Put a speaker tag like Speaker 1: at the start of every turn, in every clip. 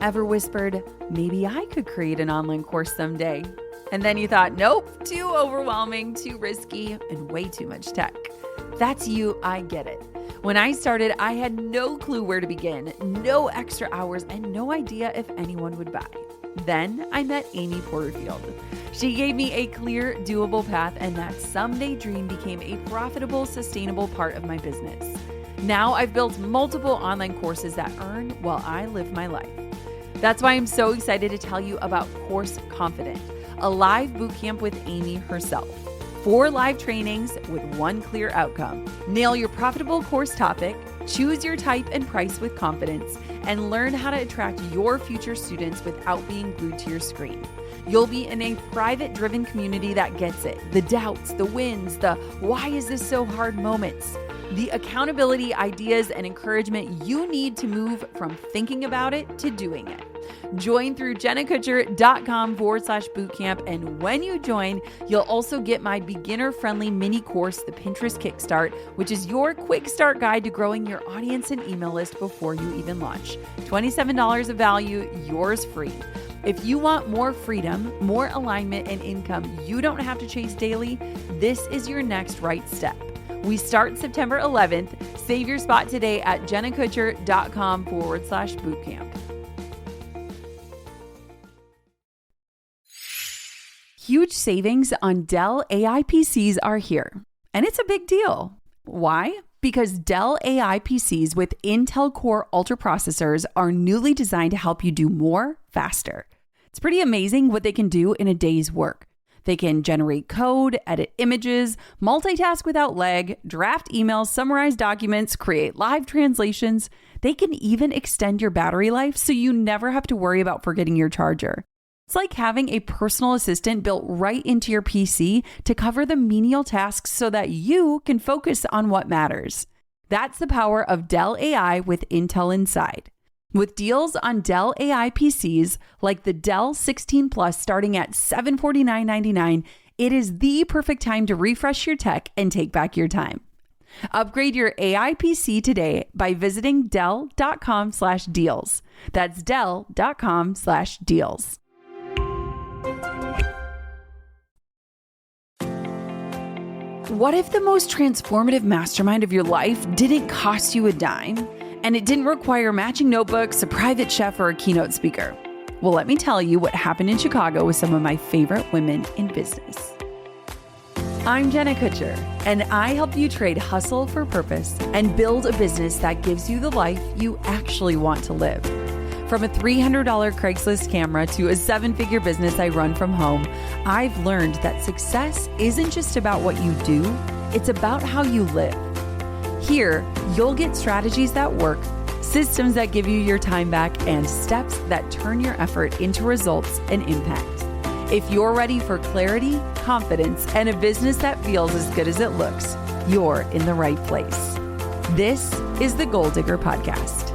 Speaker 1: Ever whispered, maybe I could create an online course someday? And then you thought, nope, too overwhelming, too risky, and way too much tech. That's you, I get it. When I started, I had no clue where to begin, no extra hours, and no idea if anyone would buy. Then I met Amy Porterfield. She gave me a clear, doable path, and that someday dream became a profitable, sustainable part of my business. Now I've built multiple online courses that earn while I live my life. That's why I'm so excited to tell you about Course Confident, a live bootcamp with Amy herself. 4 live trainings with one clear outcome. Nail your profitable course topic, choose your type and price with confidence, and learn how to attract your future students without being glued to your screen. You'll be in a private driven community that gets it. The doubts, the wins, the why is this so hard moments. The accountability, ideas, and encouragement you need to move from thinking about it to doing it. Join through jennakutcher.com/bootcamp. And when you join, you'll also get my beginner-friendly mini course, the Pinterest Kickstart, which is your quick start guide to growing your audience and email list before you even launch. $27 of value, yours free. If you want more freedom, more alignment, and income you don't have to chase daily, this is your next right step. We start September 11th. Save your spot today at jennakutcher.com/bootcamp. Huge savings on Dell AI PCs are here, and it's a big deal. Why? Because Dell AI PCs with Intel Core Ultra processors are newly designed to help you do more faster. It's pretty amazing what they can do in a day's work. They can generate code, edit images, multitask without lag, draft emails, summarize documents, create live translations. They can even extend your battery life so you never have to worry about forgetting your charger. It's like having a personal assistant built right into your PC to cover the menial tasks so that you can focus on what matters. That's the power of Dell AI with Intel inside. With deals on Dell AI PCs like the Dell 16 Plus starting at $749.99, it is the perfect time to refresh your tech and take back your time. Upgrade your AI PC today by visiting Dell.com/deals. That's Dell.com/deals. What if the most transformative mastermind of your life didn't cost you a dime? And it didn't require matching notebooks, a private chef, or a keynote speaker? Well, let me tell you what happened in Chicago with some of my favorite women in business. I'm Jenna Kutcher, and I help you trade hustle for purpose and build a business that gives you the life you actually want to live. From a $300 Craigslist camera to a 7-figure business I run from home, I've learned that success isn't just about what you do, it's about how you live. Here, you'll get strategies that work, systems that give you your time back, and steps that turn your effort into results and impact. If you're ready for clarity, confidence, and a business that feels as good as it looks, you're in the right place. This is the Goal Digger Podcast.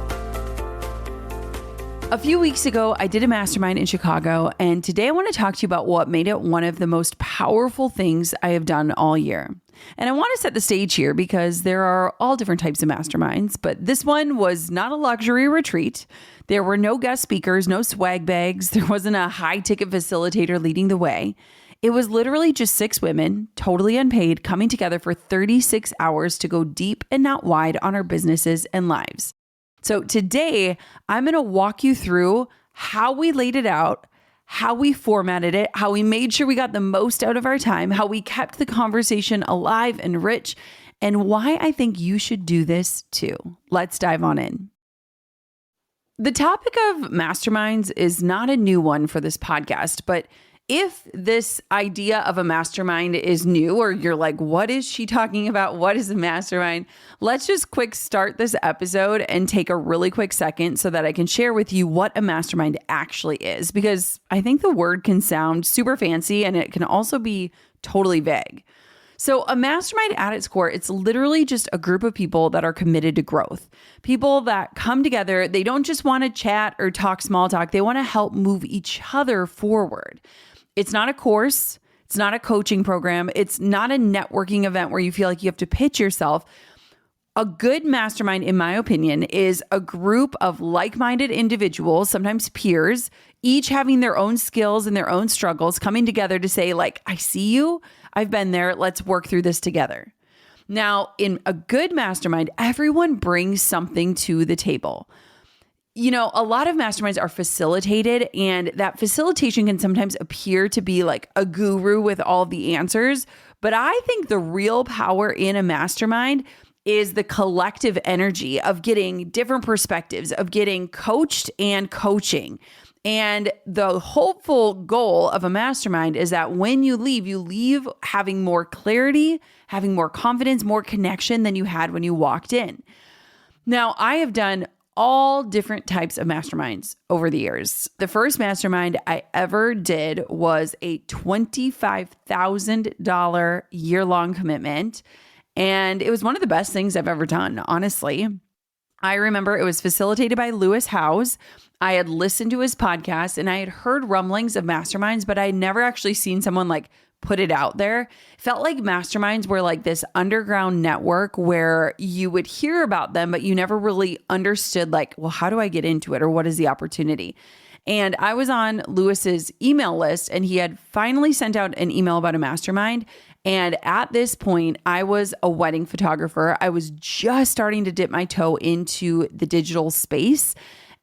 Speaker 1: A few weeks ago, I did a mastermind in Chicago, and today I want to talk to you about what made it one of the most powerful things I have done all year. And I want to set the stage here because there are all different types of masterminds, but this one was not a luxury retreat. There were no guest speakers, no swag bags. There wasn't a high-ticket facilitator leading the way. It was literally just 6 women, totally unpaid, coming together for 36 hours to go deep and not wide on our businesses and lives. So today, I'm going to walk you through how we laid it out, how we formatted it, how we made sure we got the most out of our time, how we kept the conversation alive and rich, and why I think you should do this too. Let's dive on in. The topic of masterminds is not a new one for this podcast, but if this idea of a mastermind is new, or you're like, what is she talking about? What is a mastermind? Let's just quick start this episode and take a really quick second so that I can share with you what a mastermind actually is, because I think the word can sound super fancy and it can also be totally vague. So a mastermind at its core, it's literally just a group of people that are committed to growth. People that come together, they don't just want to chat or talk small talk. They want to help move each other forward. It's not a course. It's not a coaching program. It's not a networking event where you feel like you have to pitch yourself. A good mastermind, in my opinion, is a group of like-minded individuals, sometimes peers, each having their own skills and their own struggles, coming together to say, like, I see you, I've been there, let's work through this together. Now, in a good mastermind, everyone brings something to the table. You know, a lot of masterminds are facilitated, and that facilitation can sometimes appear to be like a guru with all the answers. But I think the real power in a mastermind is the collective energy of getting different perspectives, of getting coached and coaching. And the hopeful goal of a mastermind is that when you leave having more clarity, having more confidence, more connection than you had when you walked in. Now, I have done all different types of masterminds over the years. The first mastermind I ever did was a $25,000 year-long commitment. And it was one of the best things I've ever done, honestly. I remember it was facilitated by Lewis Howes. I had listened to his podcast and I had heard rumblings of masterminds, but I had never actually seen someone like put it out there. It felt like masterminds were like this underground network where you would hear about them, but you never really understood like, well, how do I get into it? Or what is the opportunity? And I was on Lewis's email list and he had finally sent out an email about a mastermind. And at this point, I was a wedding photographer. I was just starting to dip my toe into the digital space.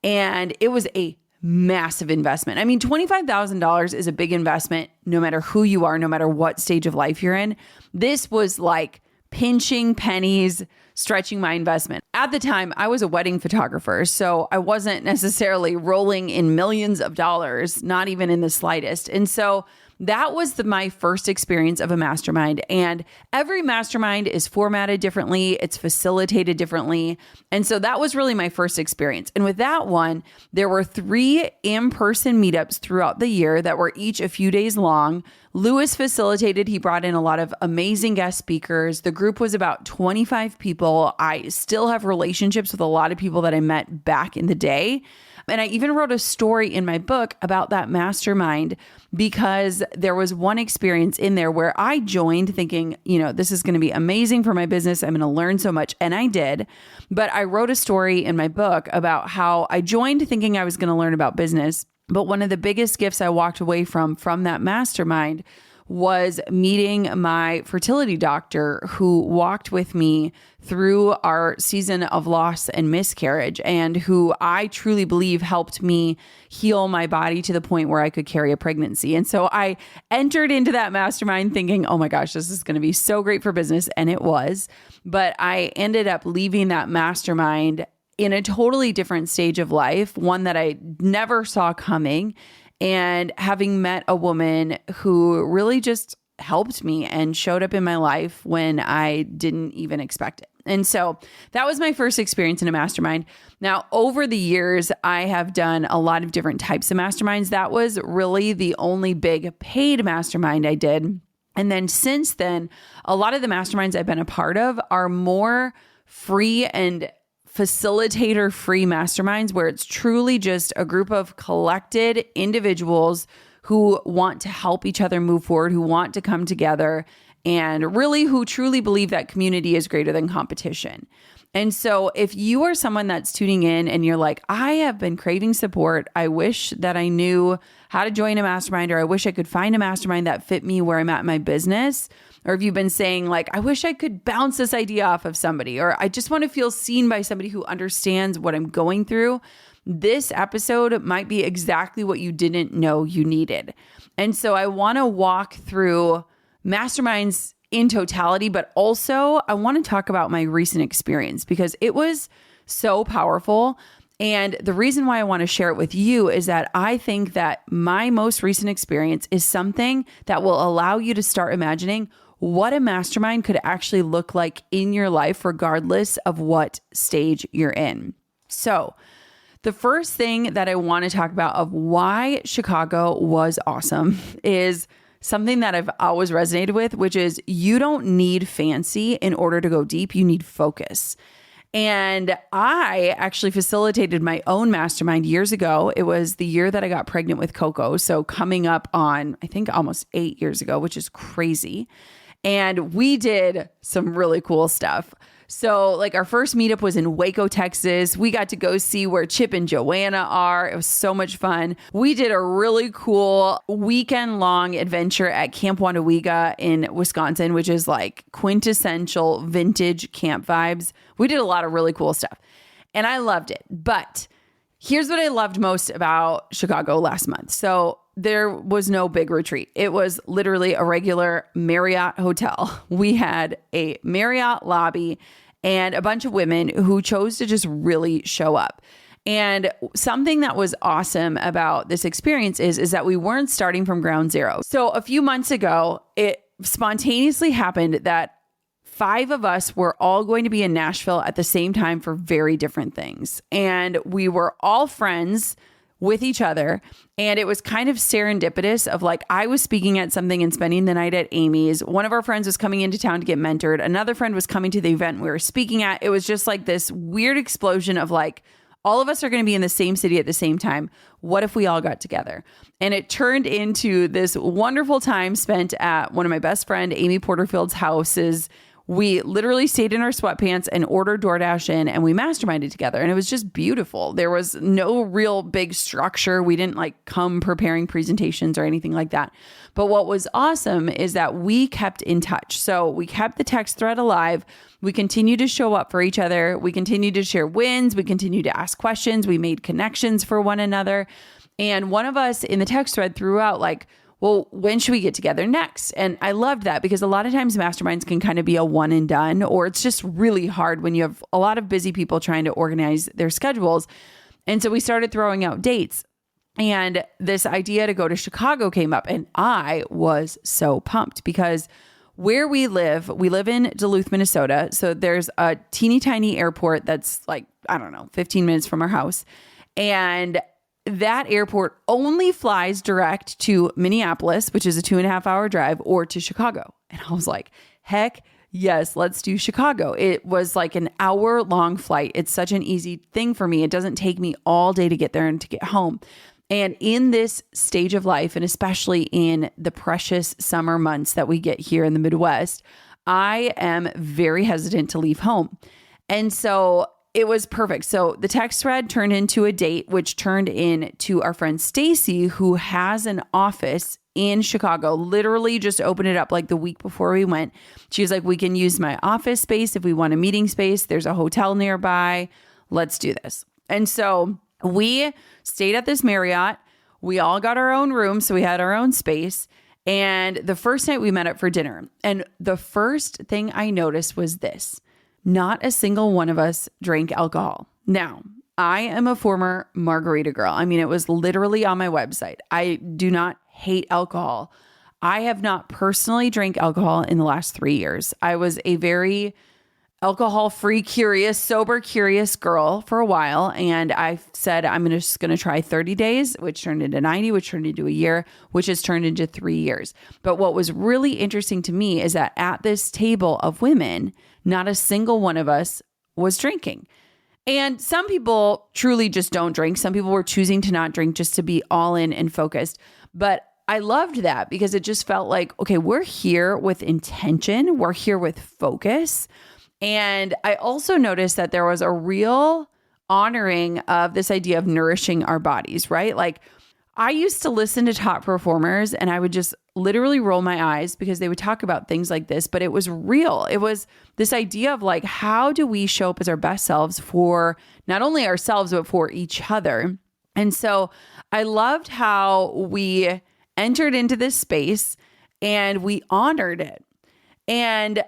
Speaker 1: And it was a massive investment. I mean, $25,000 is a big investment, no matter who you are, no matter what stage of life you're in. This was like pinching pennies, stretching my investment. At the time, I was a wedding photographer, so I wasn't necessarily rolling in millions of dollars, not even in the slightest. And so that was my first experience of a mastermind. And every mastermind is formatted differently. It's facilitated differently. And so that was really my first experience. And with that one, there were 3 in-person meetups throughout the year that were each a few days long. Lewis facilitated. He brought in a lot of amazing guest speakers. The group was about 25 people. I still have relationships with a lot of people that I met back in the day. And I even wrote a story in my book about that mastermind because there was one experience in there where I joined thinking, you know, this is going to be amazing for my business. I'm going to learn so much. And I did. But I wrote a story in my book about how I joined thinking I was going to learn about business. But one of the biggest gifts I walked away from that mastermind was meeting my fertility doctor who walked with me through our season of loss and miscarriage and who I truly believe helped me heal my body to the point where I could carry a pregnancy. And so I entered into that mastermind thinking, oh my gosh, this is going to be so great for business. And it was, but I ended up leaving that mastermind in a totally different stage of life, one that I never saw coming. And having met a woman who really just helped me and showed up in my life when I didn't even expect it. And so that was my first experience in a mastermind. Now, over the years, I have done a lot of different types of masterminds. That was really the only big paid mastermind I did. And then since then, a lot of the masterminds I've been a part of are more free and facilitator-free masterminds where it's truly just a group of collected individuals who want to help each other move forward, who want to come together, and really who truly believe that community is greater than competition. And so if you are someone that's tuning in and you're like, I have been craving support, I wish that I knew how to join a mastermind, or I wish I could find a mastermind that fit me where I'm at in my business, or if you've been saying like, I wish I could bounce this idea off of somebody, or I just want to feel seen by somebody who understands what I'm going through, this episode might be exactly what you didn't know you needed. And so I want to walk through masterminds in totality, but also I want to talk about my recent experience because it was so powerful. And the reason why I want to share it with you is that I think that my most recent experience is something that will allow you to start imagining what a mastermind could actually look like in your life, regardless of what stage you're in. So the first thing that I want to talk about of why Chicago was awesome is something that I've always resonated with, which is you don't need fancy in order to go deep. You need focus. And I actually facilitated my own mastermind years ago. It was the year that I got pregnant with Coco. So coming up on, I think almost 8 years ago, which is crazy. And we did some really cool stuff. So like our first meetup was in Waco, Texas. We got to go see where Chip and Joanna are. It was so much fun. We did a really cool weekend long adventure at Camp Wannawega in Wisconsin, which is like quintessential vintage camp vibes. We did a lot of really cool stuff and I loved it. But here's what I loved most about Chicago last month. So there was no big retreat. It was literally a regular Marriott hotel. We had a Marriott lobby and a bunch of women who chose to just really show up. And something that was awesome about this experience is that we weren't starting from ground zero. So a few months ago, it spontaneously happened that 5 of us were all going to be in Nashville at the same time for very different things. And we were all friends with each other. And it was kind of serendipitous of like, I was speaking at something and spending the night at Amy's. One of our friends was coming into town to get mentored. Another friend was coming to the event we were speaking at. It was just like this weird explosion of like, all of us are going to be in the same city at the same time. What if we all got together? And it turned into this wonderful time spent at one of my best friend, Amy Porterfield's houses. We literally stayed in our sweatpants and ordered DoorDash in and we masterminded together. And it was just beautiful. There was no real big structure. We didn't like come preparing presentations or anything like that. But what was awesome is that we kept in touch. So we kept the text thread alive. We continued to show up for each other. We continued to share wins. We continued to ask questions. We made connections for one another. And one of us in the text thread threw out like, well, when should we get together next? And I loved that because a lot of times masterminds can kind of be a one and done, or it's just really hard when you have a lot of busy people trying to organize their schedules. And so we started throwing out dates and this idea to go to Chicago came up and I was so pumped because where we live in Duluth, Minnesota. So there's a teeny tiny airport that's like, I don't know, 15 minutes from our house. And that airport only flies direct to Minneapolis, which is a 2.5-hour drive, or to Chicago. And I was like, heck yes, let's do Chicago. It was like an hour-long flight. It's such an easy thing for me. It doesn't take me all day to get there and to get home. And in this stage of life, and especially in the precious summer months that we get here in the Midwest, I am very hesitant to leave home. And so it was perfect. So the text thread turned into a date, which turned into our friend Stacy, who has an office in Chicago, literally just opened it up like the week before we went. She was like, we can use my office space if we want a meeting space. There's a hotel nearby. Let's do this. And so we stayed at this Marriott. We all got our own room. So we had our own space. And the first night we met up for dinner. And the first thing I noticed was this. Not a single one of us drank alcohol. Now, I am a former margarita girl. I mean, it was literally on my website. I do not hate alcohol. I have not personally drank alcohol in the last 3 years. I was a very alcohol-free, curious, sober, curious girl for a while. And I said, I'm just going to try 30 days, which turned into 90, which turned into a year, which has turned into 3 years. But what was really interesting to me is that at this table of women, not a single one of us was drinking. And some people truly just don't drink. Some people were choosing to not drink just to be all in and focused. But I loved that because it just felt like, okay, we're here with intention. We're here with focus. And I also noticed that there was a real honoring of this idea of nourishing our bodies, right? Like I used to listen to top performers and I would just literally roll my eyes because they would talk about things like this, but it was real. It was this idea of like, how do we show up as our best selves for not only ourselves, but for each other? And so I loved how we entered into this space and we honored it. And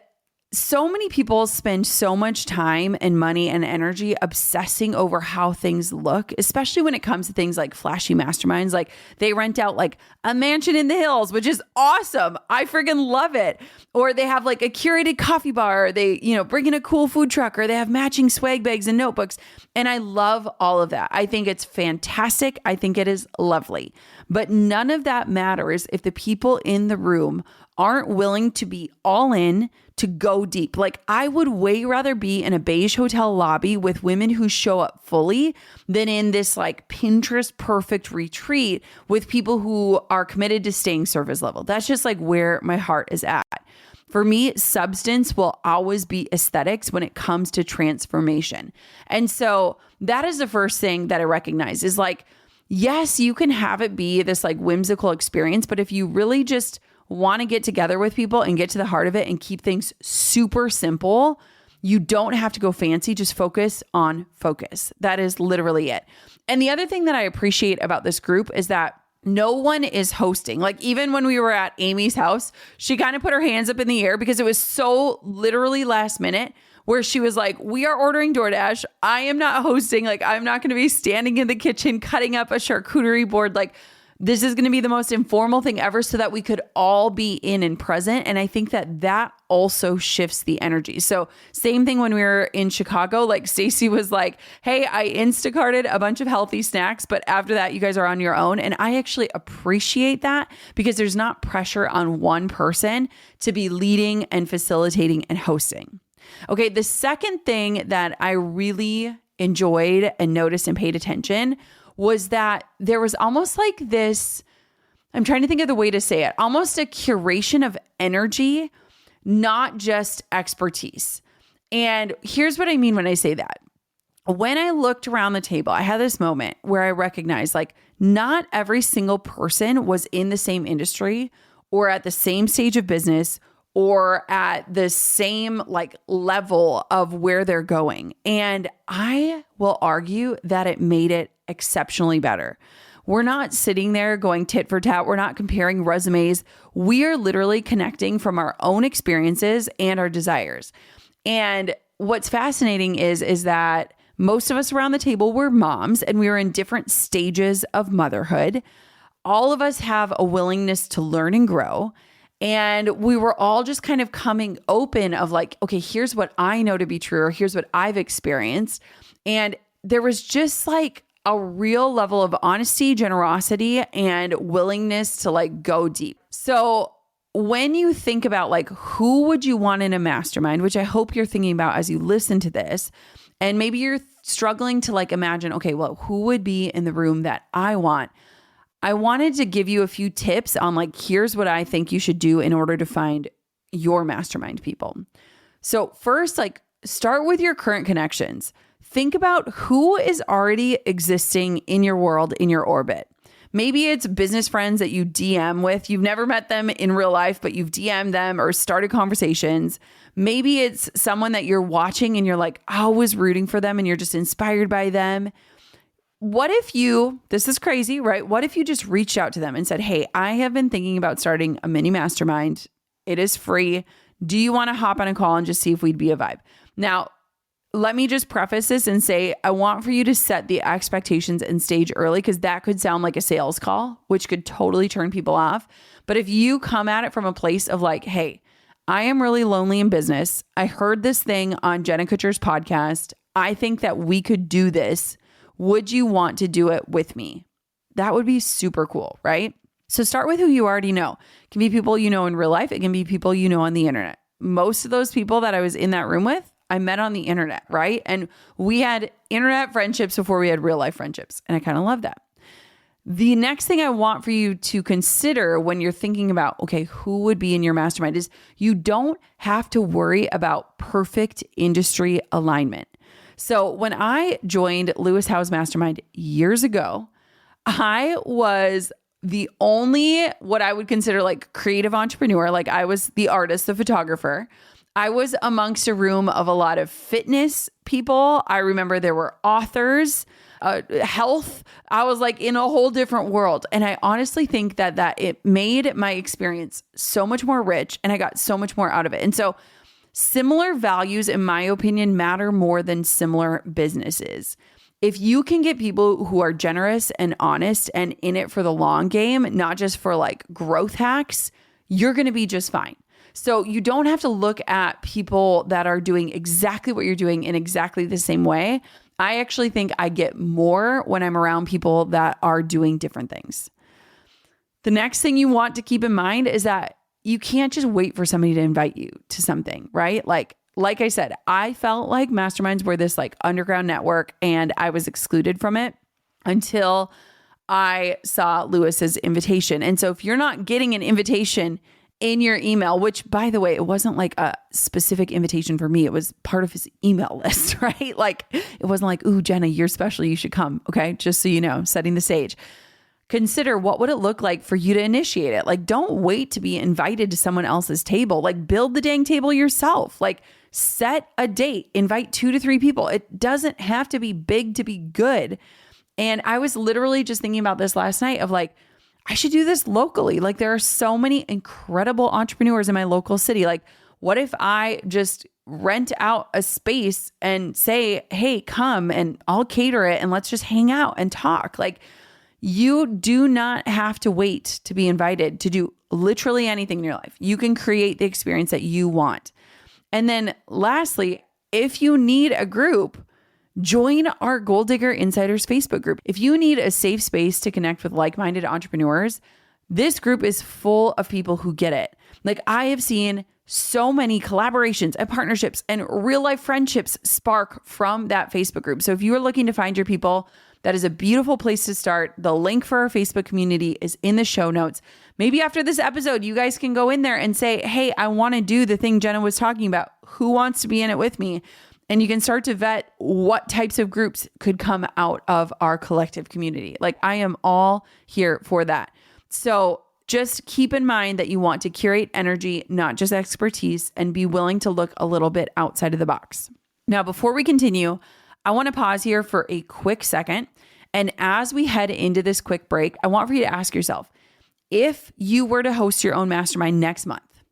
Speaker 1: so many people spend so much time and money and energy obsessing over how things look, especially when it comes to things like flashy masterminds. Like they rent out like a mansion in the hills, which is awesome. I friggin' love it. Or they have like a curated coffee bar. They, bring in a cool food truck, or they have matching swag bags and notebooks. And I love all of that. I think it's fantastic. I think it is lovely. But none of that matters if the people in the room aren't willing to be all in, to go deep. Like I would way rather be in a beige hotel lobby with women who show up fully than in this like Pinterest perfect retreat with people who are committed to staying surface level. That's just like where my heart is at. For me, substance will always be aesthetics when it comes to transformation. And so that is the first thing that I recognize is like, yes, you can have it be this like whimsical experience, but if you really just want to get together with people and get to the heart of it and keep things super simple, you don't have to go fancy. Just focus on focus. That is literally it. And the other thing that I appreciate about this group is that no one is hosting. Like even when we were at Amy's house, she kind of put her hands up in the air because it was so literally last minute where she was like, we are ordering DoorDash. I am not hosting. Like I'm not going to be standing in the kitchen, cutting up a charcuterie board. Like this is going to be the most informal thing ever so that we could all be in and present. And I think that that also shifts the energy. So same thing when we were in Chicago, like Stacey was like, hey, I Instacarted a bunch of healthy snacks, but after that, you guys are on your own. And I actually appreciate that because there's not pressure on one person to be leading and facilitating and hosting. Okay, the second thing that I really enjoyed and noticed and paid attention was that there was almost like this, I'm trying to think of the way to say it, almost a curation of energy, not just expertise. And here's what I mean when I say that. When I looked around the table, I had this moment where I recognized like not every single person was in the same industry or at the same stage of business or at the same like level of where they're going. And I will argue that it made it exceptionally better. We're not sitting there going tit for tat. We're not comparing resumes. We are literally connecting from our own experiences and our desires. And what's fascinating is that most of us around the table were moms and we were in different stages of motherhood. All of us have a willingness to learn and grow. And we were all just kind of coming open of like, okay, here's what I know to be true, or here's what I've experienced. And there was just like a real level of honesty, generosity, and willingness to like go deep. So when you think about like, who would you want in a mastermind, which I hope you're thinking about as you listen to this, and maybe you're struggling to like imagine, okay, well, who would be in the room that I want? I wanted to give you a few tips on like, here's what I think you should do in order to find your mastermind people. So first, like start with your current connections. Think about who is already existing in your world, in your orbit. Maybe it's business friends that you DM with. You've never met them in real life, but you've DM'd them or started conversations. Maybe it's someone that you're watching and you're like, I was rooting for them and you're just inspired by them. What if you, this is crazy, right? What if you just reached out to them and said, hey, I have been thinking about starting a mini mastermind. It is free. Do you want to hop on a call and just see if we'd be a vibe? Now, let me just preface this and say, I want for you to set the expectations and stage early because that could sound like a sales call, which could totally turn people off. But if you come at it from a place of like, hey, I am really lonely in business. I heard this thing on Jenna Kutcher's podcast. I think that we could do this. Would you want to do it with me? That would be super cool, right? So start with who you already know. It can be people you know in real life. It can be people you know on the internet. Most of those people that I was in that room with, I met on the internet, right? And we had internet friendships before we had real life friendships. And I kind of love that. The next thing I want for you to consider when you're thinking about, okay, who would be in your mastermind is you don't have to worry about perfect industry alignment. So when I joined Lewis Howe's mastermind years ago, I was the only, what I would consider like creative entrepreneur. Like I was the artist, the photographer. I was amongst a room of a lot of fitness people. I remember there were authors, health. I was like in a whole different world. And I honestly think that it made my experience so much more rich and I got so much more out of it. And so similar values, in my opinion, matter more than similar businesses. If you can get people who are generous and honest and in it for the long game, not just for like growth hacks, you're going to be just fine. So you don't have to look at people that are doing exactly what you're doing in exactly the same way. I actually think I get more when I'm around people that are doing different things. The next thing you want to keep in mind is that you can't just wait for somebody to invite you to something, right? Like I said, I felt like masterminds were this like underground network and I was excluded from it until I saw Lewis's invitation. And so if you're not getting an invitation in your email, which by the way, it wasn't like a specific invitation for me. It was part of his email list, right? Like it wasn't like, ooh, Jenna, you're special. You should come. Okay. Just so you know, setting the stage. Consider what would it look like for you to initiate it? Like, don't wait to be invited to someone else's table. Like build the dang table yourself. Like set a date, invite 2 to 3 people. It doesn't have to be big to be good. And I was literally just thinking about this last night of like, I should do this locally. Like there are so many incredible entrepreneurs in my local city. Like what if I just rent out a space and say, hey, come and I'll cater it and let's just hang out and talk. Like you do not have to wait to be invited to do literally anything in your life. You can create the experience that you want. And then lastly, if you need a group, join our Goal Digger Insiders Facebook group. If you need a safe space to connect with like-minded entrepreneurs, this group is full of people who get it. Like I have seen so many collaborations and partnerships and real life friendships spark from that Facebook group. So if you are looking to find your people, that is a beautiful place to start. The link for our Facebook community is in the show notes. Maybe after this episode, you guys can go in there and say, hey, I want to do the thing Jenna was talking about. Who wants to be in it with me? And you can start to vet what types of groups could come out of our collective community. Like I am all here for that. So just keep in mind that you want to curate energy, not just expertise, and be willing to look a little bit outside of the box. Now, before we continue, I want to pause here for a quick second. And as we head into this quick break, I want for you to ask yourself, if you were to host your own mastermind next month,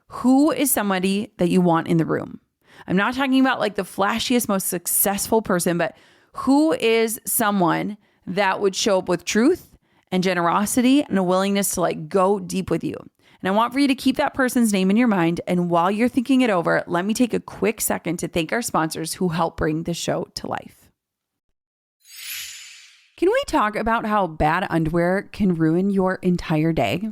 Speaker 1: who is somebody that you want in the room? I'm not talking about like the flashiest, most successful person, but who is someone that would show up with truth and generosity and a willingness to like go deep with you. And I want for you to keep that person's name in your mind. And while you're thinking it over, let me take a quick second to thank our sponsors who help bring the show to life. Can we talk about how bad underwear can ruin your entire day?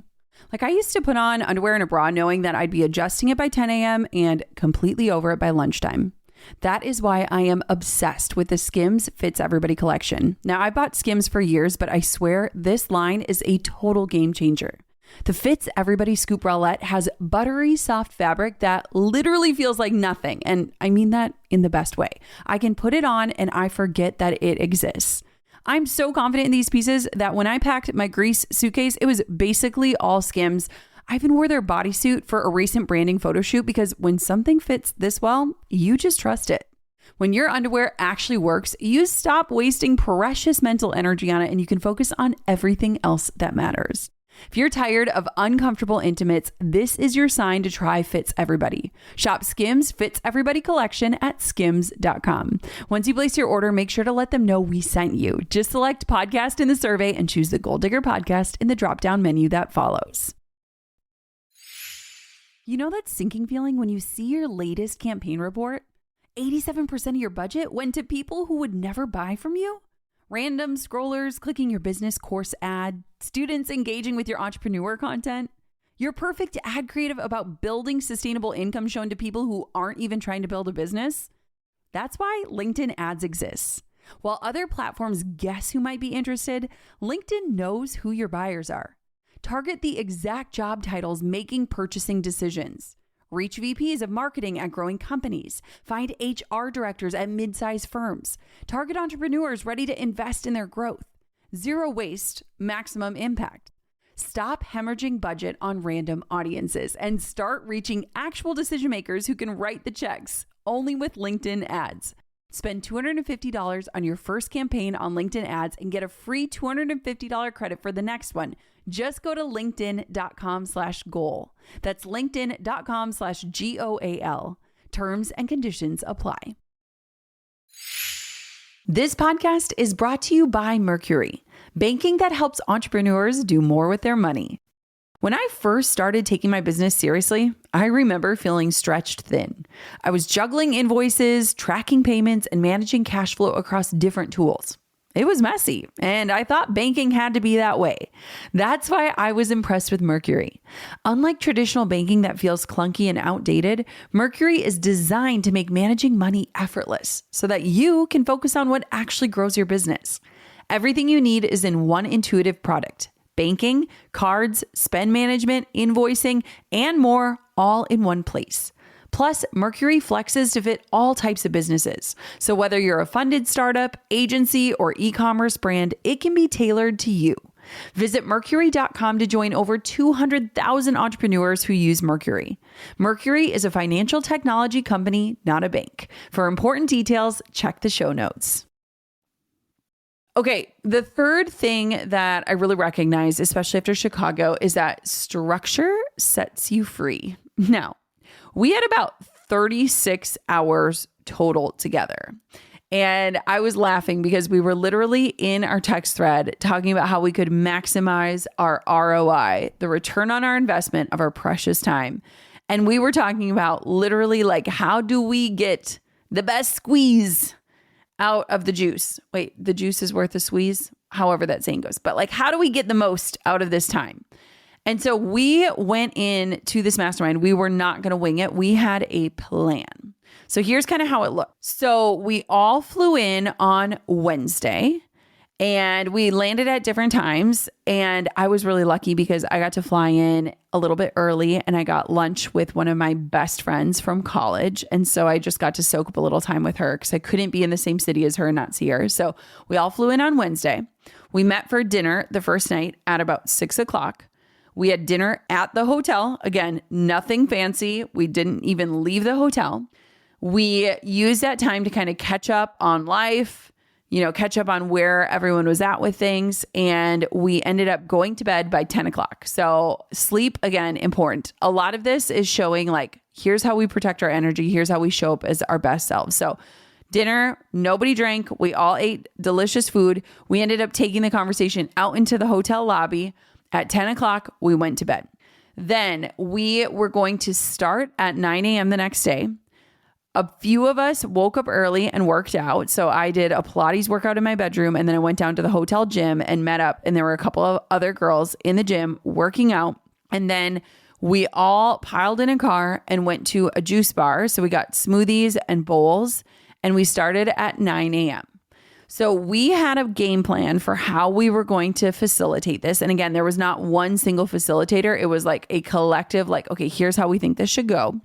Speaker 1: Like I used to put on underwear and a bra knowing that I'd be adjusting it by 10 a.m. and completely over it by lunchtime. That is why I am obsessed with the Skims Fits Everybody collection. Now, I bought Skims for years, but I swear this line is a total game changer. The Fits Everybody Scoop Bralette has buttery soft fabric that literally feels like nothing. And I mean that in the best way. I can put it on and I forget that it exists. I'm so confident in these pieces that when I packed my Greece suitcase, it was basically all Skims. I even wore their bodysuit for a recent branding photo shoot because when something fits this well, you just trust it. When your underwear actually works, you stop wasting precious mental energy on it and you can focus on everything else that matters. If you're tired of uncomfortable intimates, this is your sign to try Fits Everybody. Shop Skims Fits Everybody collection at skims.com. Once you place your order, make sure to let them know we sent you. Just select podcast in the survey and choose the Goal Digger podcast in the drop-down menu that follows. You know that sinking feeling when you see your latest campaign report? 87% of your budget went to people who would never buy from you? Random scrollers clicking your business course ad, students engaging with your entrepreneur content. Your perfect ad creative about building sustainable income shown to people who aren't even trying to build a business. That's why LinkedIn ads exists. While other platforms guess who might be interested, LinkedIn knows who your buyers are. Target the exact job titles making purchasing decisions. Reach VPs of marketing at growing companies. Find HR directors at mid-sized firms. Target entrepreneurs ready to invest in their growth. Zero waste, maximum impact. Stop hemorrhaging budget on random audiences and start reaching actual decision makers who can write the checks, only with LinkedIn ads. Spend $250 on your first campaign on LinkedIn ads and get a free $250 credit for the next one. Just go to linkedin.com/goal. That's linkedin.com/GOAL. Terms and conditions apply. This podcast is brought to you by Mercury, banking that helps entrepreneurs do more with their money. When I first started taking my business seriously, I remember feeling stretched thin. I was juggling invoices, tracking payments, and managing cash flow across different tools. It was messy, and I thought banking had to be that way. That's why I was impressed with Mercury. Unlike traditional banking that feels clunky and outdated, Mercury is designed to make managing money effortless so that you can focus on what actually grows your business. Everything you need is in one intuitive product, banking, cards, spend management, invoicing, and more all in one place. Plus, Mercury flexes to fit all types of businesses. So whether you're a funded startup, agency, or e-commerce brand, it can be tailored to you. Visit Mercury.com to join over 200,000 entrepreneurs who use Mercury. Mercury is a financial technology company, not a bank. For important details, check the show notes. Okay, the third thing that I really recognize, especially after Chicago, is that structure sets you free. Now, we had about 36 hours total together. And I was laughing because we were literally in our text thread talking about how we could maximize our ROI, the return on our investment of our precious time. And we were talking about literally like, how do we get the best squeeze out of the juice? Wait, the juice is worth a squeeze? However that saying goes. But like, how do we get the most out of this time? And so we went into this mastermind. We were not going to wing it. We had a plan. So here's kind of how it looked. So we all flew in on Wednesday and we landed at different times. And I was really lucky because I got to fly in a little bit early and I got lunch with one of my best friends from college. And so I just got to soak up a little time with her because I couldn't be in the same city as her and not see her. So we all flew in on Wednesday. We met for dinner the first night at about 6:00. We had dinner at the hotel. Again, nothing fancy. We didn't even leave the hotel. We used that time to kind of catch up on life, catch up on where everyone was at with things. And we ended up going to bed by 10:00. So sleep, again, important. A lot of this is showing like, here's how we protect our energy. Here's how we show up as our best selves. So dinner, nobody drank. We all ate delicious food. We ended up taking the conversation out into the hotel lobby. At 10:00, we went to bed. Then we were going to start at 9 a.m. the next day. A few of us woke up early and worked out. So I did a Pilates workout in my bedroom and then I went down to the hotel gym and met up. And there were a couple of other girls in the gym working out. And then we all piled in a car and went to a juice bar. So we got smoothies and bowls and we started at 9 a.m. So we had a game plan for how we were going to facilitate this. And again, there was not one single facilitator. It was like a collective, like, okay, here's how we think this should go.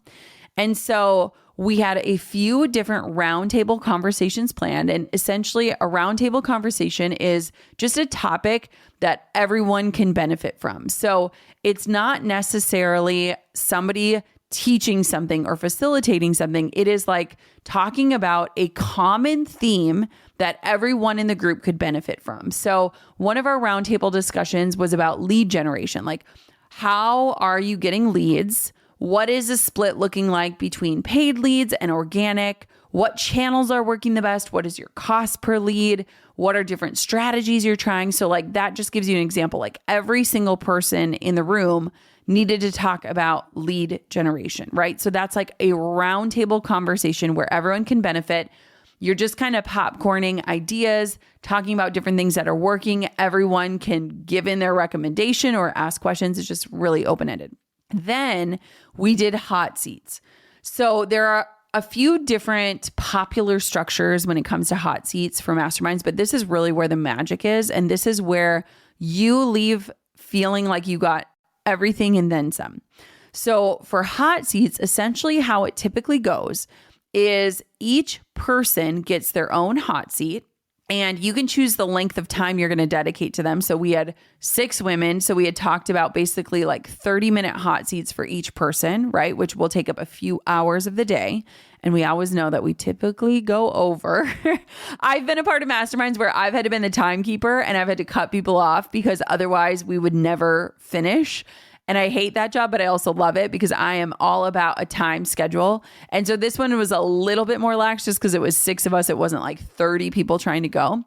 Speaker 1: And so we had a few different roundtable conversations planned. And essentially a roundtable conversation is just a topic that everyone can benefit from. So it's not necessarily somebody teaching something or facilitating something. It is like talking about a common theme that everyone in the group could benefit from. So one of our roundtable discussions was about lead generation. Like, how are you getting leads? What is a split looking like between paid leads and organic? What channels are working the best? What is your cost per lead? What are different strategies you're trying? So like that just gives you an example. Like every single person in the room needed to talk about lead generation, right? So that's like a roundtable conversation where everyone can benefit. You're just kind of popcorning ideas, talking about different things that are working. Everyone can give in their recommendation or ask questions. It's just really open-ended. Then we did hot seats. So there are a few different popular structures when it comes to hot seats for masterminds, but this is really where the magic is. And this is where you leave feeling like you got everything and then some. So for hot seats, essentially how it typically goes is each person gets their own hot seat and you can choose the length of time you're going to dedicate to them. So we had 6 women. So we had talked about basically like 30-minute hot seats for each person, right? Which will take up a few hours of the day. And we always know that we typically go over. I've been a part of masterminds where I've had to be the timekeeper and I've had to cut people off because otherwise we would never finish. And I hate that job, but I also love it because I am all about a time schedule. And so this one was a little bit more lax just because it was 6 of us. It wasn't like 30 people trying to go.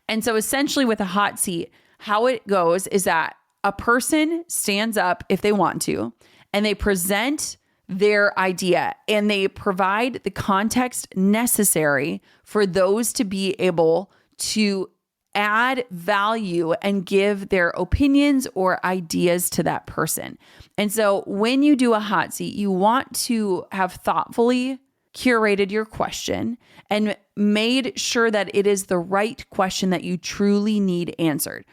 Speaker 1: And so essentially with a hot seat, how it goes is that a person stands up if they want to, and they present their idea and they provide the context necessary for those to be able to add value and give their opinions or ideas to that person. And so when you do a hot seat, you want to have thoughtfully curated your question and made sure that it is the right question that you truly need answered.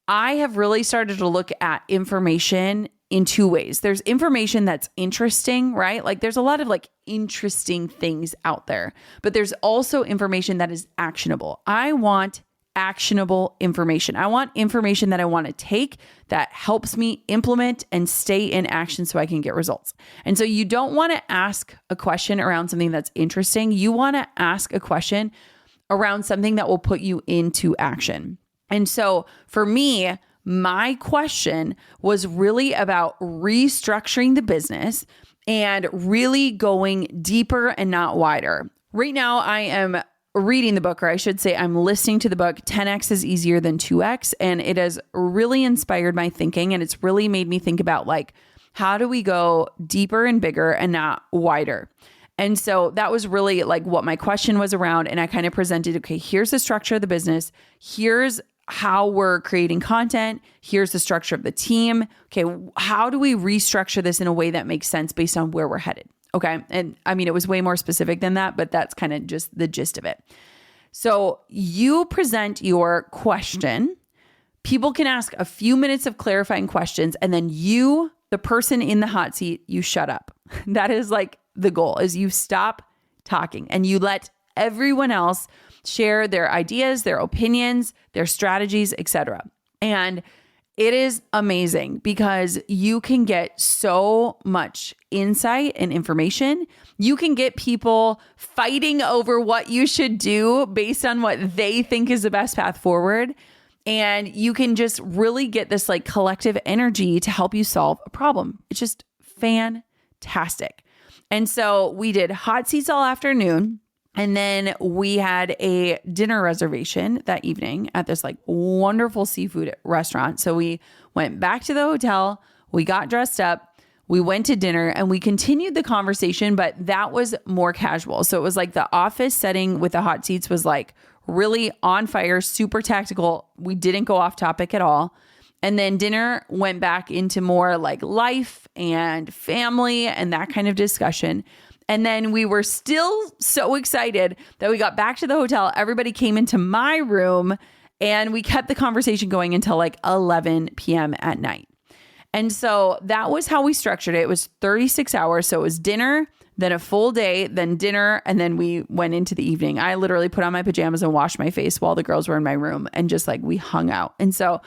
Speaker 1: I have really started to look at information in two ways. There's information that's interesting, right? Like there's a lot of like interesting things out there, but there's also information that is actionable. I want actionable information. I want information that I want to take that helps me implement and stay in action so I can get results. And so you don't want to ask a question around something that's interesting. You want to ask a question around something that will put you into action. And so for me, my question was really about restructuring the business and really going deeper and not wider. Right now, I am reading the book, or I should say I'm listening to the book, 10X is Easier Than 2X. And it has really inspired my thinking. And it's really made me think about like, how do we go deeper and bigger and not wider? And so that was really like what my question was around. And I kind of presented, okay, here's the structure of the business. Here's how we're creating content. Here's the structure of the team. Okay, how do we restructure this in a way that makes sense based on where we're headed? Okay. And I mean, it was way more specific than that, but that's kind of just the gist of it. So you present your question. People can ask a few minutes of clarifying questions, and then you, the person in the hot seat, you shut up. That is like the goal, is you stop talking and you let everyone else share their ideas, their opinions, their strategies, etc. And it is amazing because you can get so much insight and information. You can get people fighting over what you should do based on what they think is the best path forward. And you can just really get this like collective energy to help you solve a problem. It's just fantastic. And so we did hot seats all afternoon. And then we had a dinner reservation that evening at this like wonderful seafood restaurant. So we went back to the hotel, we got dressed up, we went to dinner, and we continued the conversation, but that was more casual. So it was like the office setting with the hot seats was like really on fire, super tactical. We didn't go off topic at all. And then dinner went back into more like life and family and that kind of discussion. And then we were still so excited that we got back to the hotel. Everybody came into my room and we kept the conversation going until like 11 p.m. at night. And so that was how we structured it. It was 36 hours. So it was dinner, then a full day, then dinner, and then we went into the evening. I literally put on my pajamas and washed my face while the girls were in my room and just like we hung out. And so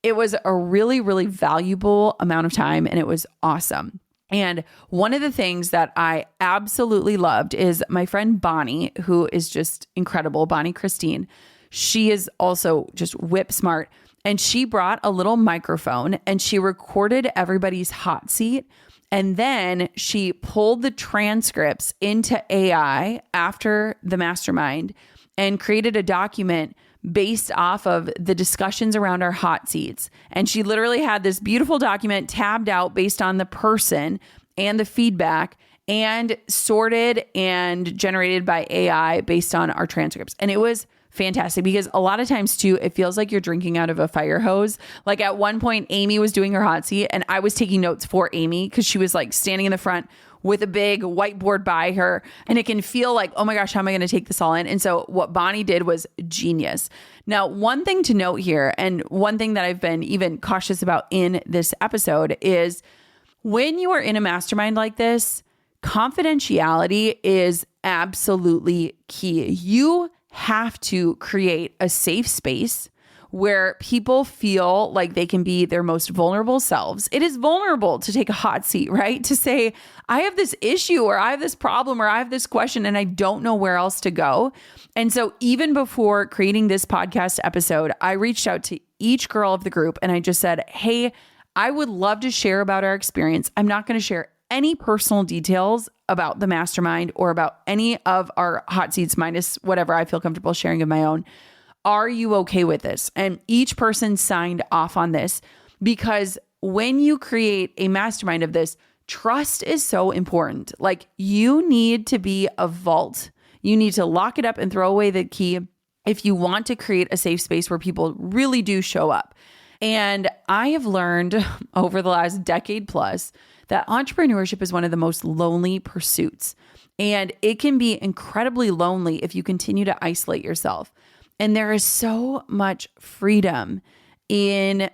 Speaker 1: it was a really, really valuable amount of time and it was awesome. And one of the things that I absolutely loved is my friend Bonnie, who is just incredible, Bonnie Christine. She is also just whip smart. And she brought a little microphone and she recorded everybody's hot seat. And then she pulled the transcripts into AI after the mastermind and created a document based off of the discussions around our hot seats. And she literally had this beautiful document tabbed out based on the person and the feedback and sorted and generated by AI based on our transcripts. And it was fantastic because a lot of times too, it feels like you're drinking out of a fire hose. Like at one point, Amy was doing her hot seat and I was taking notes for Amy because she was like standing in the front with a big whiteboard by her. And it can feel like, oh my gosh, how am I going to take this all in? And so what Bonnie did was genius. Now, one thing to note here, and one thing that I've been even cautious about in this episode is when you are in a mastermind like this, confidentiality is absolutely key. You have to create a safe space where people feel like they can be their most vulnerable selves. It is vulnerable to take a hot seat, right? To say, I have this issue or I have this problem or I have this question and I don't know where else to go. And so even before creating this podcast episode, I reached out to each girl of the group and I just said, hey, I would love to share about our experience. I'm not going to share any personal details about the mastermind or about any of our hot seats minus whatever I feel comfortable sharing of my own. Are you okay with this? And each person signed off on this because when you create a mastermind of this, trust is so important. Like you need to be a vault. You need to lock it up and throw away the key if you want to create a safe space where people really do show up. And I have learned over the last decade plus that entrepreneurship is one of the most lonely pursuits. And it can be incredibly lonely if you continue to isolate yourself. And there is so much freedom in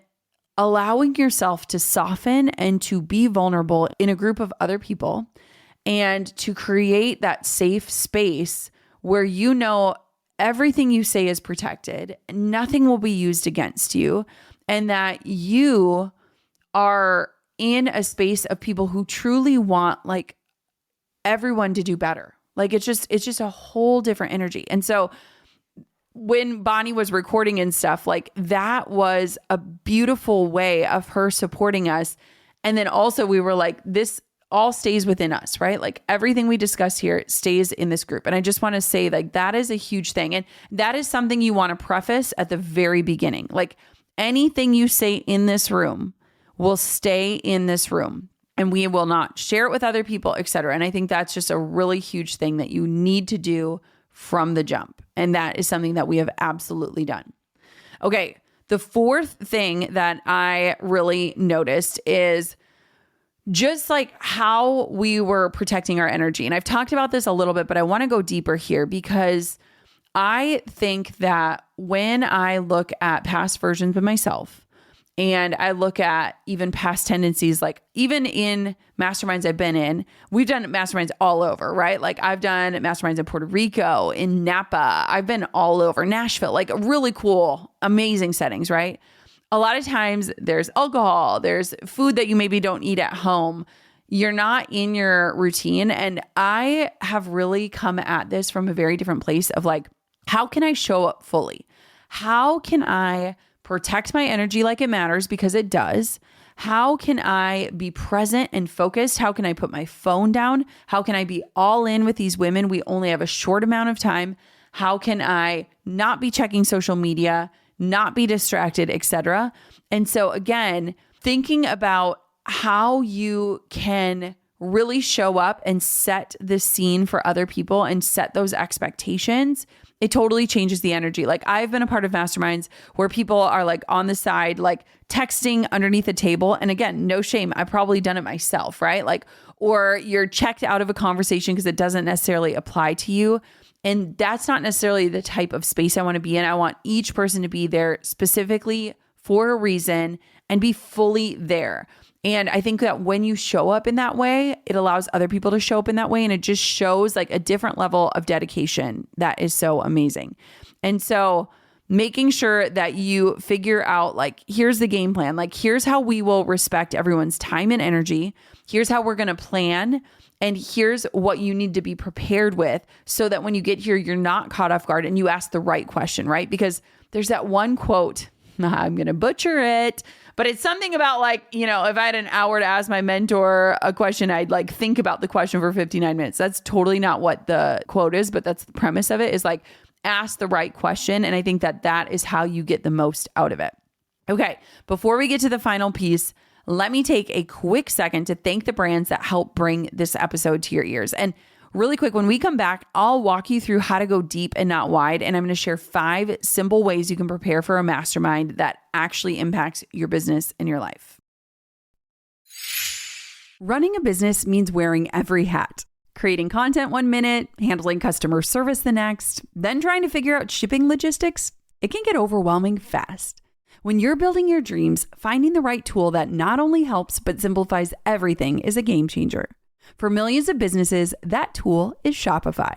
Speaker 1: allowing yourself to soften and to be vulnerable in a group of other people and to create that safe space where you know everything you say is protected, nothing will be used against you, and that you are in a space of people who truly want like everyone to do better. Like it's just a whole different energy. And so when Bonnie was recording and stuff, like that was a beautiful way of her supporting us. And then also we were like, this all stays within us, right? Like everything we discuss here stays in this group. And I just want to say like that is a huge thing. And that is something you want to preface at the very beginning. Like anything you say in this room will stay in this room and we will not share it with other people, etc. And I think that's just a really huge thing that you need to do from the jump. And that is something that we have absolutely done. Okay. The fourth thing that I really noticed is just like how we were protecting our energy. And I've talked about this a little bit, but I want to go deeper here because I think that when I look at past versions of myself and I look at even past tendencies, like even in masterminds I've been in, we've done masterminds all over, right? Like I've done masterminds in Puerto Rico, in Napa, I've been all over Nashville, like really cool, amazing settings, right? A lot of times there's alcohol, there's food that you maybe don't eat at home. You're not in your routine. And I have really come at this from a very different place of like, how can I show up fully? How can I protect my energy like it matters because it does? How can I be present and focused? How can I put my phone down? How can I be all in with these women? We only have a short amount of time. How can I not be checking social media, not be distracted, etc.? And so again, thinking about how you can really show up and set the scene for other people and set those expectations, it totally changes the energy. Like I've been a part of masterminds where people are like on the side, like texting underneath a table. And again, no shame. I've probably done it myself, right? Like, or you're checked out of a conversation because it doesn't necessarily apply to you. And that's not necessarily the type of space I want to be in. I want each person to be there specifically for a reason and be fully there. And I think that when you show up in that way, it allows other people to show up in that way. And it just shows like a different level of dedication that is so amazing. And so making sure that you figure out like, here's the game plan. Like, here's how we will respect everyone's time and energy. Here's how we're going to plan. And here's what you need to be prepared with so that when you get here, you're not caught off guard and you ask the right question, right? Because there's that one quote, I'm going to butcher it, but it's something about like, you know, if I had an hour to ask my mentor a question, I'd like think about the question for 59 minutes. That's totally not what the quote is, but that's the premise of it is like, ask the right question. And I think that that is how you get the most out of it. Okay. Before we get to the final piece, let me take a quick second to thank the brands that help bring this episode to your ears. And really quick, when we come back, I'll walk you through how to go deep and not wide. And I'm going to share 5 simple ways you can prepare for a mastermind that actually impacts your business and your life. Running a business means wearing every hat. Creating content 1 minute, handling customer service the next, then trying to figure out shipping logistics. It can get overwhelming fast. When you're building your dreams, finding the right tool that not only helps but simplifies everything is a game changer. For millions of businesses, that tool is Shopify.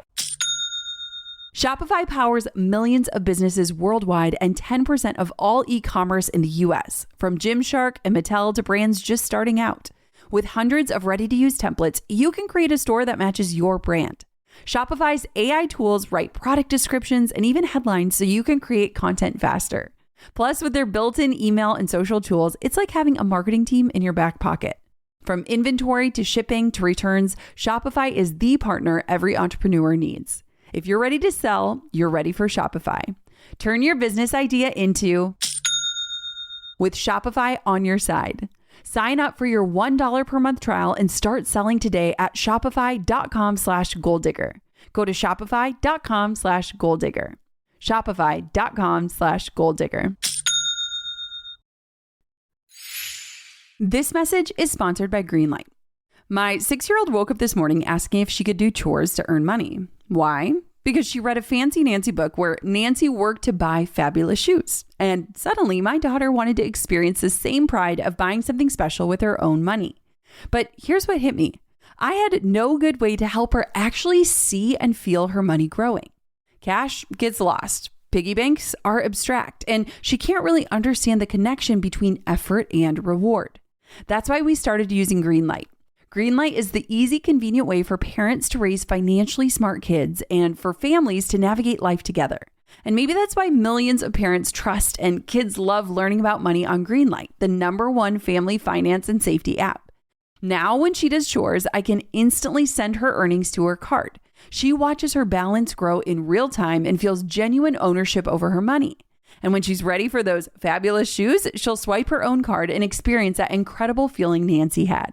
Speaker 1: Shopify powers millions of businesses worldwide and 10% of all e-commerce in the US, from Gymshark and Mattel to brands just starting out. With hundreds of ready-to-use templates, you can create a store that matches your brand. Shopify's AI tools write product descriptions and even headlines so you can create content faster. Plus, with their built-in email and social tools, it's like having a marketing team in your back pocket. From inventory to shipping to returns, Shopify is the partner every entrepreneur needs. If you're ready to sell, you're ready for Shopify. Turn your business idea into with Shopify on your side. Sign up for your $1 per month trial and start selling today at shopify.com/goaldigger. Go to shopify.com/goaldigger. Shopify.com/goaldigger. This message is sponsored by Greenlight. My 6-year-old woke up this morning asking if she could do chores to earn money. Why? because she read a Fancy Nancy book where Nancy worked to buy fabulous shoes. And suddenly my daughter wanted to experience the same pride of buying something special with her own money. But here's what hit me. I had no good way to help her actually see and feel her money growing. Cash gets lost. Piggy banks are abstract, and she can't really understand the connection between effort and reward. That's why we started using Greenlight. Greenlight is the easy, convenient way for parents to raise financially smart kids and for families to navigate life together. And maybe that's why millions of parents trust and kids love learning about money on Greenlight, the #1 family finance and safety app. Now, when she does chores, I can instantly send her earnings to her card. She watches her balance grow in real time and feels genuine ownership over her money. And when she's ready for those fabulous shoes, she'll swipe her own card and experience that incredible feeling Nancy had.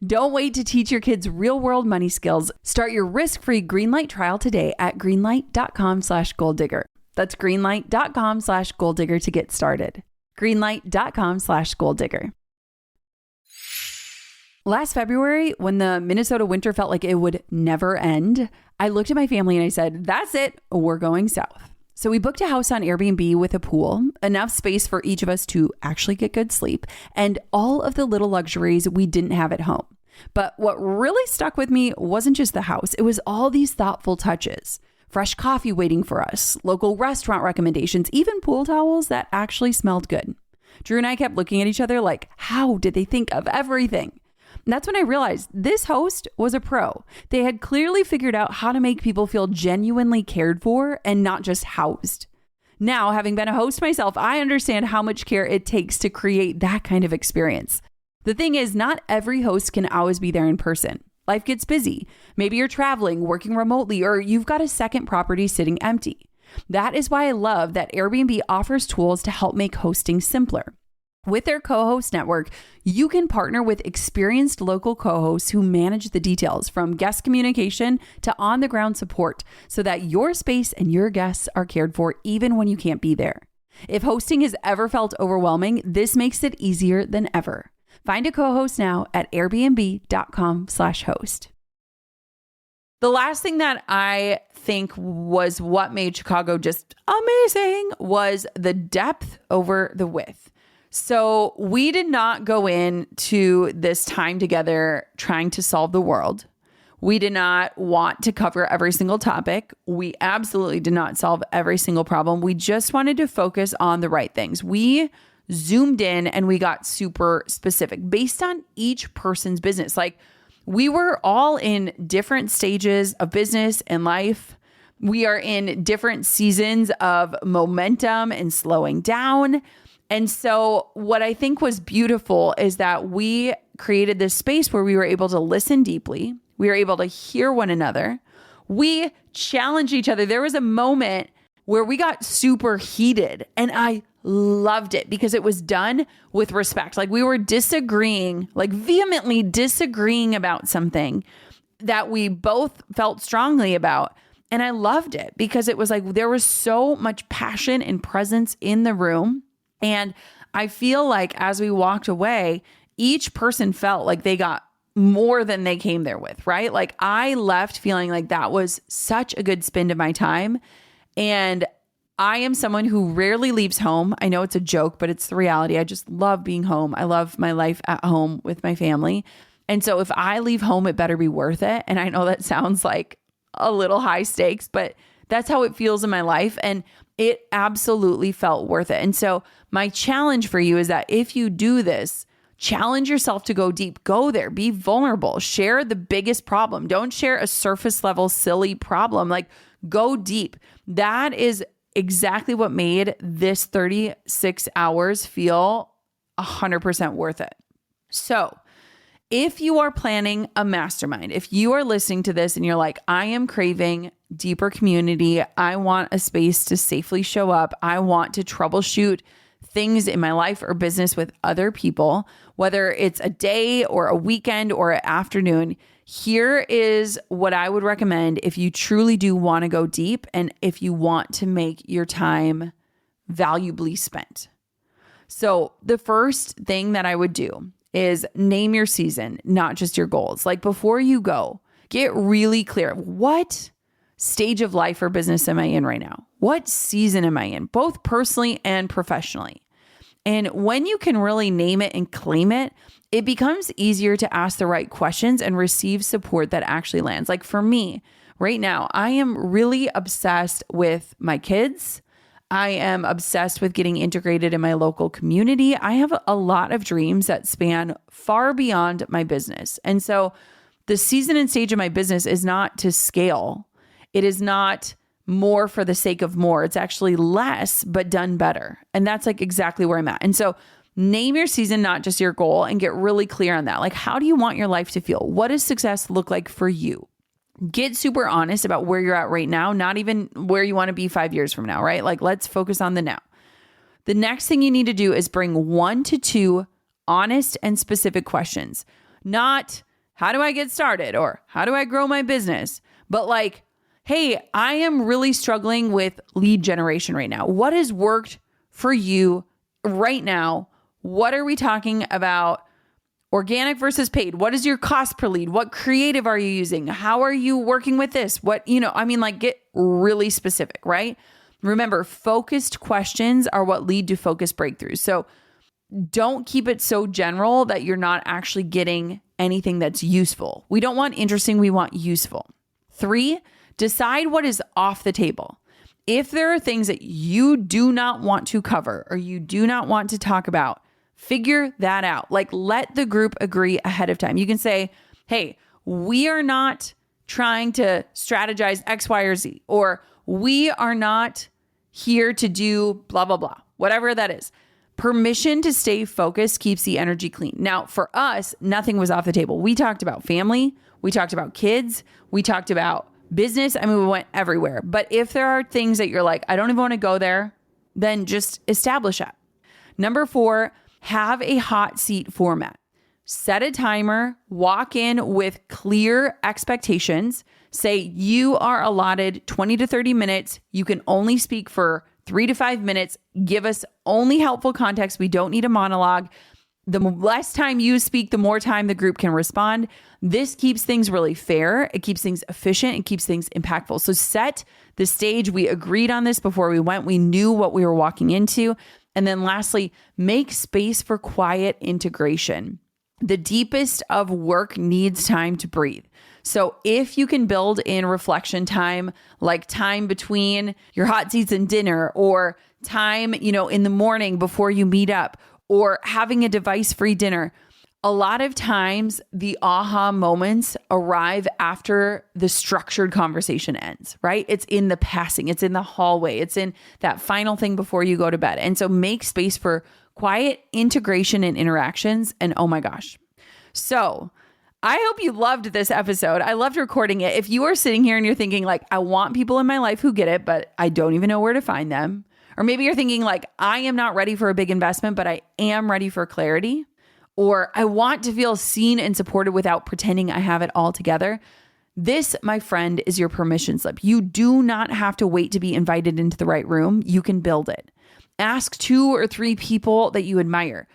Speaker 1: Don't wait to teach your kids real-world money skills. Start your risk-free Greenlight trial today at greenlight.com/goaldigger. That's greenlight.com/goaldigger to get started. greenlight.com/goaldigger. Last February, when the Minnesota winter felt like it would never end, I looked at my family and I said, that's it, we're going south. So we booked a house on Airbnb with a pool, enough space for each of us to actually get good sleep, and all of the little luxuries we didn't have at home. But what really stuck with me wasn't just the house, it was all these thoughtful touches. Fresh coffee waiting for us, local restaurant recommendations, even pool towels that actually smelled good. Drew and I kept looking at each other like, how did they think of everything? And that's when I realized this host was a pro. They had clearly figured out how to make people feel genuinely cared for and not just housed. Now, having been a host myself, I understand how much care it takes to create that kind of experience. The thing is, not every host can always be there in person. Life gets busy. Maybe you're traveling, working remotely, or you've got a second property sitting empty. That is why I love that Airbnb offers tools to help make hosting simpler. With their co-host network, you can partner with experienced local co-hosts who manage the details from guest communication to on-the-ground support so that your space and your guests are cared for even when you can't be there. If hosting has ever felt overwhelming, this makes it easier than ever. Find a co-host now at airbnb.com/host. The last thing that I think was what made Chicago just amazing was the depth over the width. So we did not go into this time together trying to solve the world. We did not want to cover every single topic. We absolutely did not solve every single problem. We just wanted to focus on the right things. We zoomed in and we got super specific based on each person's business. Like, we were all in different stages of business and life. We are in different seasons of momentum and slowing down. And so what I think was beautiful is that we created this space where we were able to listen deeply. We were able to hear one another. We challenged each other. There was a moment where we got super heated and I loved it because it was done with respect. Like, we were disagreeing, like vehemently disagreeing about something that we both felt strongly about. And I loved it because it was like there was so much passion and presence in the room. And I feel like as we walked away, each person felt like they got more than they came there with, right? Like, I left feeling like that was such a good spend of my time. And I am someone who rarely leaves home. I know it's a joke, but it's the reality. I just love being home. I love my life at home with my family. And so if I leave home, it better be worth it. And I know that sounds like a little high stakes, but that's how it feels in my life. And it absolutely felt worth it. And so my challenge for you is that if you do this, challenge yourself to go deep, go there, be vulnerable, share the biggest problem. Don't share a surface level, silly problem. Like, go deep. That is exactly what made this 36 hours feel 100% worth it. So if you are planning a mastermind, if you are listening to this and you're like, I am craving deeper community, I want a space to safely show up, I want to troubleshoot things in my life or business with other people, whether it's a day or a weekend or an afternoon, here is what I would recommend if you truly do want to go deep and if you want to make your time valuably spent. So the first thing that I would do is name your season, not just your goals. Like, before you go, get really clear. What stage of life or business am I in right now? What season am I in, both personally and professionally? And when you can really name it and claim it, it becomes easier to ask the right questions and receive support that actually lands. Like for me, right now, I am really obsessed with my kids. I am obsessed with getting integrated in my local community. I have a lot of dreams that span far beyond my business. And so the season and stage of my business is not to scale. It is not more for the sake of more. It's actually less, but done better. And that's like exactly where I'm at. And so name your season, not just your goal, and get really clear on that. Like, how do you want your life to feel? What does success look like for you? Get super honest about where you're at right now, not even where you want to be 5 years from now, right? Like, let's focus on the now. The next thing you need to do is bring 1 to 2 honest and specific questions. Not, how do I get started? Or how do I grow my business? But like, hey, I am really struggling with lead generation right now. What has worked for you right now? What are we talking about? Organic versus paid. What is your cost per lead? What creative are you using? How are you working with this? Get really specific, right? Remember, focused questions are what lead to focused breakthroughs. So don't keep it so general that you're not actually getting anything that's useful. We don't want interesting, we want useful. 3, decide what is off the table. If there are things that you do not want to cover or you do not want to talk about, figure that out. Like, let the group agree ahead of time. You can say, hey, we are not trying to strategize X, Y, or Z, or we are not here to do blah, blah, blah, whatever that is. Permission to stay focused keeps the energy clean. Now, for us, nothing was off the table. We talked about family. We talked about kids. We talked about business. I mean, we went everywhere. But if there are things that you're like, I don't even want to go there, then just establish that. Number 4, have a hot seat format. Set a timer, walk in with clear expectations. Say you are allotted 20 to 30 minutes. You can only speak for 3 to 5 minutes. Give us only helpful context. We don't need a monologue. The less time you speak, the more time the group can respond. This keeps things really fair. It keeps things efficient. It keeps things impactful. So set the stage. We agreed on this before we went. We knew what we were walking into. And then lastly, make space for quiet integration. The deepest of work needs time to breathe. So if you can build in reflection time, like time between your hot seats and dinner, or time, in the morning before you meet up, or having a device-free dinner, a lot of times the aha moments arrive after the structured conversation ends, right? It's in the passing, it's in the hallway, it's in that final thing before you go to bed. And so make space for quiet integration and interactions. And oh my gosh. So I hope you loved this episode. I loved recording it. If you are sitting here and you're thinking like, I want people in my life who get it, but I don't even know where to find them. Or maybe you're thinking like, I am not ready for a big investment, but I am ready for clarity. Or I want to feel seen and supported without pretending I have it all together. This, my friend, is your permission slip. You do not have to wait to be invited into the right room. You can build it. Ask 2 or 3 people that you admire.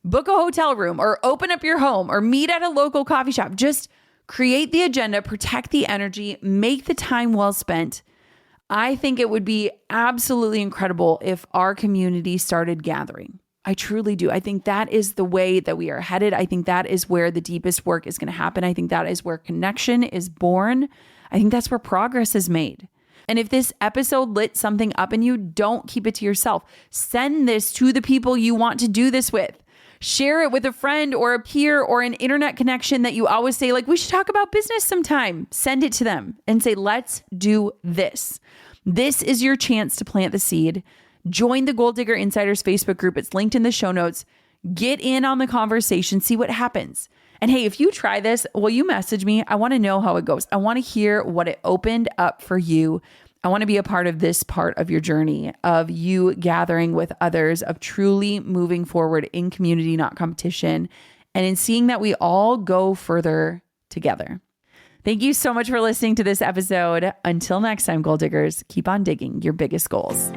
Speaker 1: Book a hotel room or open up your home or meet at a local coffee shop. Just create the agenda, protect the energy, make the time well spent. I think it would be absolutely incredible if our community started gathering. I truly do. I think that is the way that we are headed. I think that is where the deepest work is going to happen. I think that is where connection is born. I think that's where progress is made. And if this episode lit something up in you, don't keep it to yourself. Send this to the people you want to do this with. Share it with a friend or a peer or an internet connection that you always say, like, we should talk about business sometime. Send it to them and say, let's do this. This is your chance to plant the seed. Join the Goal Digger Insiders Facebook group. It's linked in the show notes. Get in on the conversation, see what happens. And hey, if you try this, will you message me? I want to know how it goes. I want to hear what it opened up for you. I want to be a part of this part of your journey, of you gathering with others, of truly moving forward in community, not competition, and in seeing that we all go further together. Thank you so much for listening to this episode. Until next time, Goal Diggers, keep on digging your biggest goals.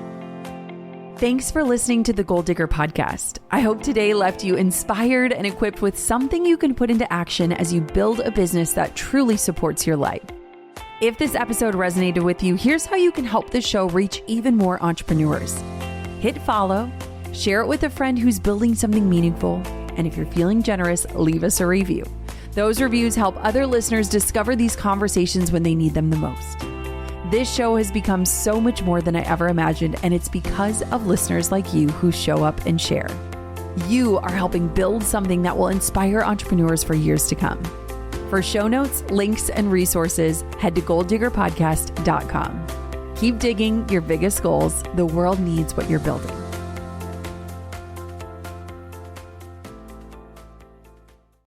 Speaker 1: Thanks for listening to the Goal Digger podcast. I hope today left you inspired and equipped with something you can put into action as you build a business that truly supports your life. If this episode resonated with you, here's how you can help this show reach even more entrepreneurs. Hit follow, share it with a friend who's building something meaningful, and if you're feeling generous, leave us a review. Those reviews help other listeners discover these conversations when they need them the most. This show has become so much more than I ever imagined, and it's because of listeners like you who show up and share. You are helping build something that will inspire entrepreneurs for years to come. For show notes, links, and resources, head to golddiggerpodcast.com. Keep digging your biggest goals. The world needs what you're building.